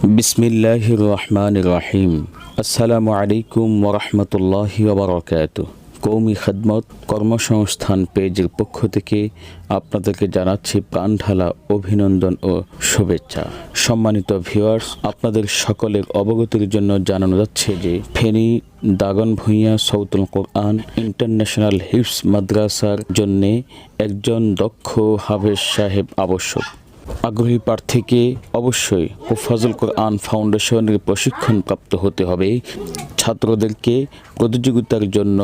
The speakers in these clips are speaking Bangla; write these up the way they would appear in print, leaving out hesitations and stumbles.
বিসমিল্লাহির রহমানির রহিম। আসসালামু আলাইকুম ওরহমতুল্লাহি ওবরাকাতুহ। কৌমি খেদমত কর্মসংস্থান পেজের পক্ষ থেকে আপনাদেরকে জানাচ্ছি প্রাণঢালা অভিনন্দন ও শুভেচ্ছা। সম্মানিত ভিউয়ার্স, আপনাদের সকলের অবগতির জন্য জানানো যাচ্ছে যে ফেনী দাগনভূঞা সৌতুল কোরআন ইন্টারন্যাশনাল হিফজ মাদ্রাসার জন্য একজন দক্ষ হাফেজ সাহেব আবশ্যক। আগ্রহী প্রার্থীকে অবশ্যই হুফাজুল কোরআন ফাউন্ডেশনের প্রশিক্ষণ প্রাপ্ত হতে হবে। ছাত্রদেরকে প্রতিযোগিতার জন্য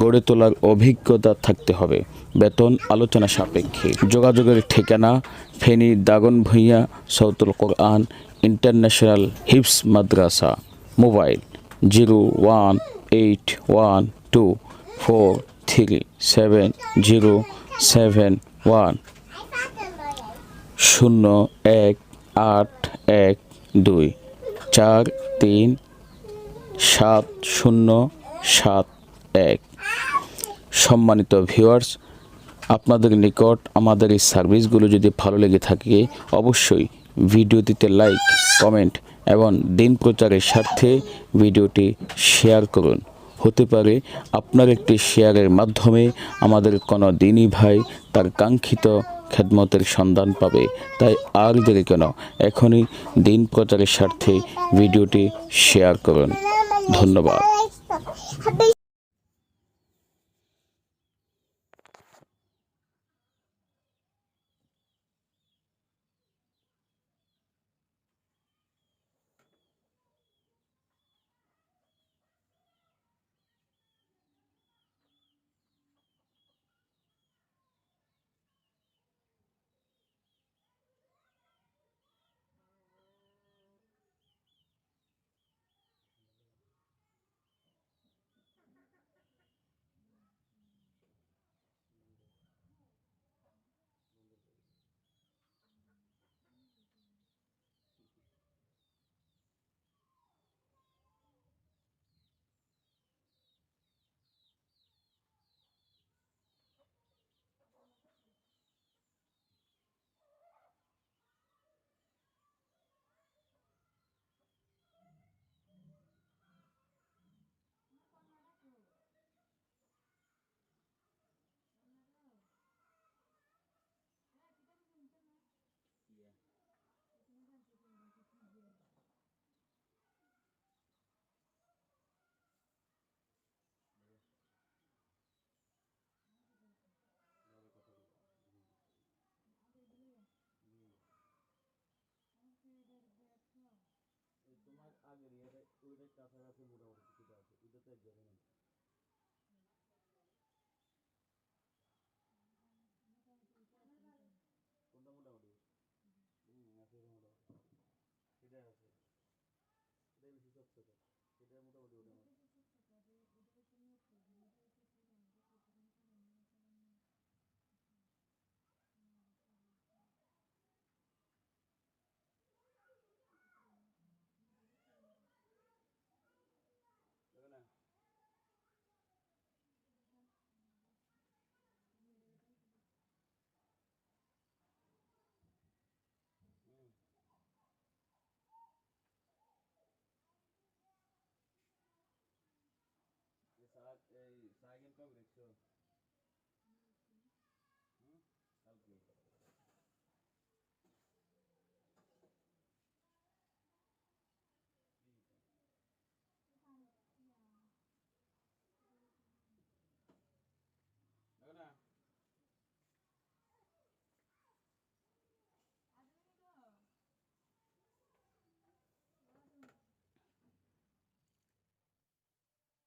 গড়ে তোলার অভিজ্ঞতা থাকতে হবে। বেতন আলোচনা সাপেক্ষে। যোগাযোগের ঠিকানা ফেনী দাগনভূঞা সৌতুল কোরআন ইন্টারন্যাশনাল হিফজ মাদ্রাসা। মোবাইল 0181243707 0112437071। সম্মানিত ভিউয়ার্স, আপনাদের নিকট আমাদের এই সার্ভিসগুলো যদি ভালো লেগে থাকে অবশ্যই ভিডিওটিতে লাইক, কমেন্ট এবং দিন প্রচারের স্বার্থে ভিডিওটি শেয়ার করুন। হতে পারে আপনার একটি শেয়ারের মাধ্যমে আমাদের কোনো দিনী ভাই তার কাঙ্ক্ষিত খেদমতের সন্ধান পাবে। তাই আর দেরি কেন, এখনই দিন প্রচারের স্বার্থে ভিডিওটি শেয়ার করুন। ধন্যবাদ। তোমার আগের ওইটাই কাছাকাছি মোটামুটি কিছুটা আছে, এটা তো এক জায়গায় নেই। কোনটা মোটামুটি? আছে মোটামুটি, সেটাই আছে, এটাই বেশি চকচকে, সেটাই মোটামুটি ওটা আমার। দেখো না। এই সাইকেল কবে দেখছো?